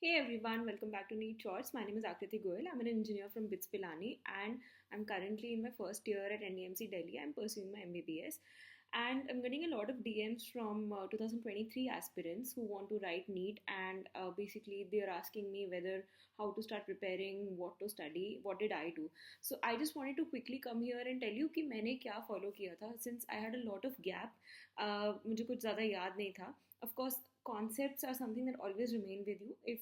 Hey everyone, welcome back to Neat Shorts. My name is Akriti Goyal. I'm an engineer from BITS Pilani and I'm currently in my first year at NDMC Delhi. I'm pursuing my MBBS and I'm getting a lot of DMs from 2023 aspirants who want to write NEET and basically they're asking me whether how to start preparing, what to study, what did I do. So I just wanted to quickly come here and tell you कि मैंने क्या follow किया था since I had a lot of gap. मुझे कुछ ज़्यादा याद नहीं था. Of course, concepts are something that always remain with you. If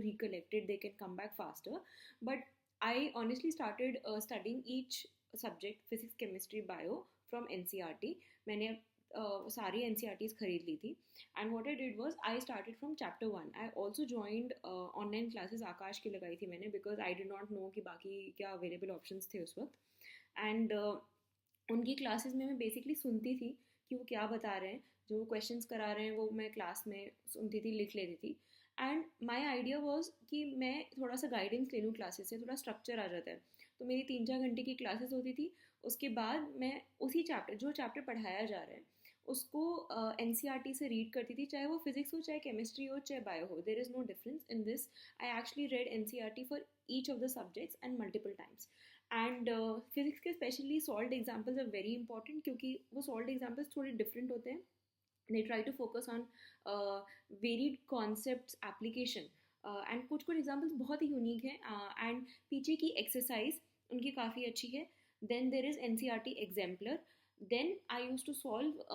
recollected, they can come back faster. But I honestly started studying each subject, physics, chemistry, bio, from NCRT. मैंने सारी NCRTs खरीद ली थी. And what I did was I started from chapter 1. I also joined online classes आकाश की लगाई थी मैंने because I did not know कि बाकी क्या available options थे उस वक्त. And उनकी क्लासेस में मैं बेसिकली सुनती थी कि वो क्या बता रहे हैं, जो क्वेश्चंस करा रहे हैं वो मैं क्लास में सुनती थी, लिख लेती थी. एंड माई आइडिया वॉज कि मैं थोड़ा सा गाइडेंस ले लूँ क्लासेस से, थोड़ा स्ट्रक्चर आ जाता है. तो मेरी 3-4 घंटे की क्लासेस होती थी. उसके बाद मैं उसी चैप्टर जो चैप्टर पढ़ाया जा रहा है उसको एन सी आर टी से रीड करती थी, चाहे वो फिजिक्स हो, चाहे केमिस्ट्री हो, चाहे बायो हो. There is no difference in this. I actually read N C R T for each of the subjects and multiple times. And physics के specially solve examples are very important क्योंकि वो solve examples थोड़े different होते हैं. they try to focus on varied concepts application and कुछ कुछ examples बहुत ही unique हैं एंड पीछे की एक्सरसाइज उनकी काफ़ी अच्छी है. Then there is N C R T exemplar. Then I use to solve.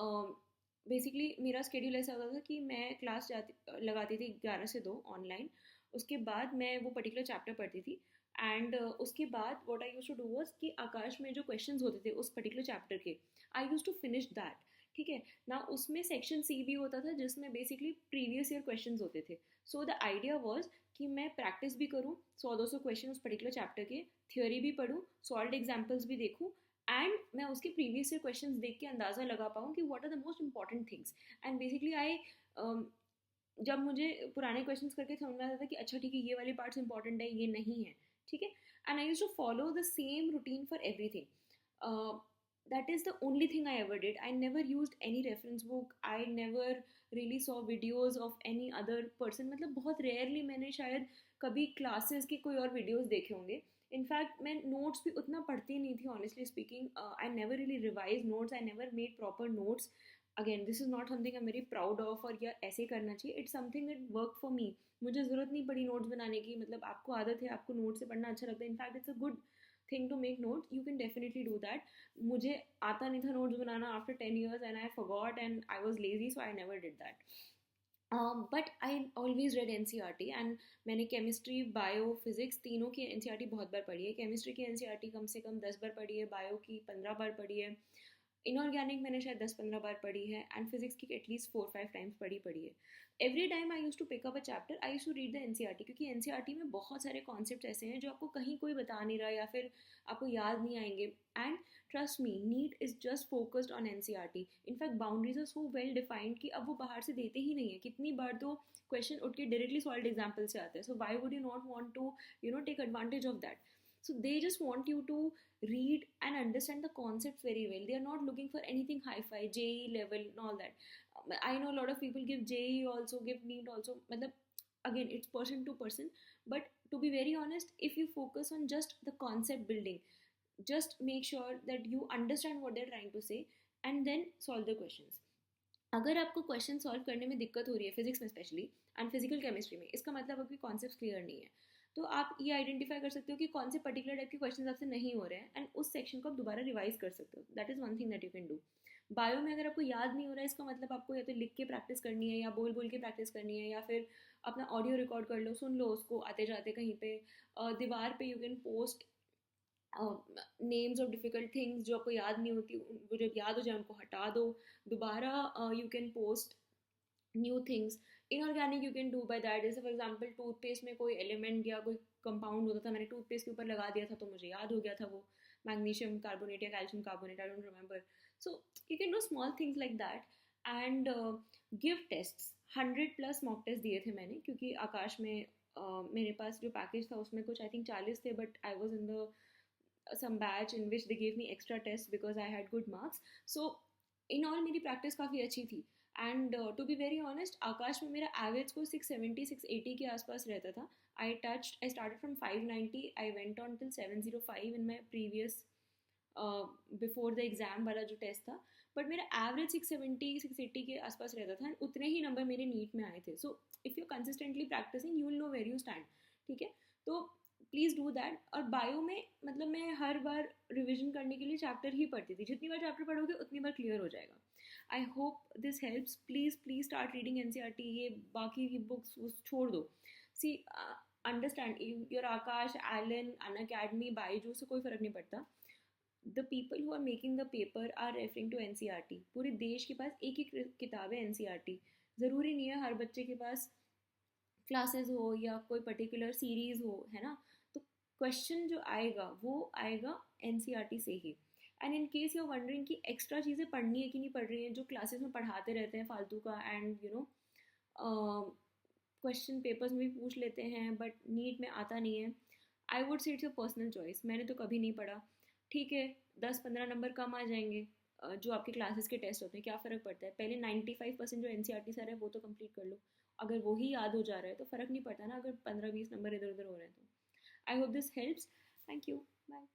Basically मेरा स्केड्यूल ऐसा होता था कि मैं क्लास जाती लगाती थी 11 से 2 ऑनलाइन. उसके बाद मैं वो पर्टिकुलर चैप्टर पढ़ती थी एंड उसके बाद what I use to do was कि आकाश में जो क्वेश्चंस होते थे उस पर्टिकुलर चैप्टर के, आई यूज टू फिनिश दैट. ठीक है ना. उसमें सेक्शन सी भी होता था जिसमें बेसिकली प्रीवियस ईयर क्वेश्चंस होते थे. सो द आइडिया वाज कि मैं प्रैक्टिस भी करूँ 100-200 क्वेश्चन उस पर्टिकुलर चैप्टर के, थियोरी भी पढूँ, सॉल्व एग्जाम्पल्स भी देखूँ एंड मैं उसके प्रीवियस ईयर क्वेश्चंस देख के अंदाज़ा लगा पाऊँ कि what are the most important things. And basically I जब मुझे पुराने क्वेश्चंस करके समझ में आता था कि अच्छा ठीक है ये वाली पार्ट्स इंपॉर्टेंट है, ये नहीं है, ठीक है. And I use to follow the same routine for everything. that is the only thing I ever did. I never used any reference book. I never really saw videos of any other person. मतलब बहुत rarely मैंने शायद कभी classes के कोई और videos देखे होंगे. इनफैक्ट मैं notes भी उतना पढ़ती नहीं थी honestly speaking. I never really revised notes. I never made proper notes. Again, this is not something I'm very proud of और या ऐसे करना चाहिए. It's something that worked for me. मुझे ज़रूरत नहीं पड़ी notes बनाने की. मतलब आपको आदत है, आपको notes से पढ़ना अच्छा लगता है. In fact it's a good thing to make notes. You can definitely do that. मुझे आता नहीं था notes banana after 10 years and I forgot and I was lazy, so I never did that. But I always read NCRT and मैंने chemistry, bio, physics तीनों की NCRT बहुत बार पढ़ी है. chemistry की NCRT कम से कम 10 बार पढ़ी है, bio की 15 बार पढ़ी है, इनऑर्गेनिक मैंने शायद 10-15 बार पढ़ी है एंड फिजिक्स की एटलीस्ट 4-5 टाइम्स पढ़ी है. Every time I use to pick up a chapter, I use to read the NCERT क्योंकि एनसीईआरटी में बहुत सारे कॉन्सेप्ट ऐसे हैं जो आपको कहीं कोई बता नहीं रहा या फिर आपको याद नहीं आएंगे. And trust me, NEET is just focused on NCERT. In fact boundaries are so well defined कि अब वो बाहर से देते ही नहीं है. कितनी बार तो क्वेश्चन उठ के डायरेक्टली सॉल्व एग्जाम्पल से आते हैं. So why would you not want to take advantage of that. So they just want you to read and understand the concepts very well. They are not looking for anything hi-fi, JEE level and all that. I know a lot of people give JEE also, give NEET also. Again, it's person to person. But to be very honest, if you focus on just the concept building, just make sure that you understand what they're trying to say and then solve the questions. अगर आपको question solve करने में दिक्कत हो रही है physics में specially and physical chemistry में, इसका मतलब आपके कॉन्सेप्ट क्लियर नहीं है. तो आप ये आइडेंटिफाई कर सकते हो कि कौन से पर्टिकुलर टाइप के क्वेश्चन आपसे नहीं हो रहे हैं एंड उस सेक्शन को आप दोबारा रिवाइज कर सकते हो. That is one thing that you can do. Bio में अगर आपको याद नहीं हो रहा है, इसका मतलब आपको या तो लिख के प्रैक्टिस करनी है या बोल बोल के प्रैक्टिस करनी है या फिर अपना ऑडियो रिकॉर्ड कर लो, सुन लो उसको आते जाते कहीं पे. दीवार पे you can post names of difficult things जो आपको याद नहीं होती, वो जब याद हो जाए उनको हटा दो. दोबारा you can post new things. Inorganic you can do by that. जैसे फॉर एग्जांपल टूथपेस्ट में कोई एलिमेंट या कोई कंपाउंड होता था, मैंने टूथपेस्ट के ऊपर लगा दिया था तो मुझे याद हो गया था वो मैग्नीशियम कार्बोनेट या calcium carbonate, I don't remember. So you can do small things like that and give tests. 100+ mock test दिए थे मैंने क्योंकि आकाश में मेरे पास जो पैकेज था उसमें कुछ आई थिंक 40 थे, but I was in the some batch in which they gave me extra tests because I had good marks. So in all मेरी practice काफ़ी अच्छी थी and to be very honest, Aakash में मेरा एवरेज को 670 680 के आसपास रहता था. I started from 590, I went on till 705 in my previous before the exam वाला जो टेस्ट था. बट मेरा एवरेज 670 680 के आसपास रहता था, एंड उतने ही नंबर मेरे नीट में आए थे. So if you consistently practicing you will know where you stand. ठीक है, तो प्लीज़ डू दैट. और बायो में मतलब मैं हर बार रिविजन करने के लिए चैप्टर ही पढ़ती थी. जितनी बार चैप्टर पढ़ोगे उतनी बार क्लियर हो जाएगा. I hope this helps. Please please start reading NCERT. ये बाकी की बुक्स छोड़ दो. See understand, your Aakash, Allen, Unacademy, Byju से कोई फ़र्क नहीं पड़ता. The people who are making the paper are referring to NCERT. पूरे देश के पास एक ही किताब है NCERT. ज़रूरी नहीं है हर बच्चे के पास क्लासेस हो या कोई पर्टिकुलर सीरीज़ हो, है ना. तो क्वेश्चन जो आएगा वो आएगा NCERT से ही. And in case you are wondering कि एक्स्ट्रा चीज़ें पढ़नी है कि नहीं पढ़ रही हैं, जो क्लासेस में पढ़ाते रहते हैं फालतू का, and you know question papers में भी पूछ लेते हैं बट नीट में आता नहीं है, I would say it's your personal choice. मैंने तो कभी नहीं पढ़ा. ठीक है, 10-15 नंबर कम आ जाएंगे. जो आपके क्लासेस के टेस्ट होते हैं, क्या फ़र्क पड़ता है. पहले 95% जो NCERT सर है वो तो कंप्लीट कर लो. अगर वही याद हो जा रहा है तो फ़र्क नहीं पड़ता ना, अगर 15-20 नंबर इधर उधर हो रहे हैं तो. I hope this helps. Thank you. Bye.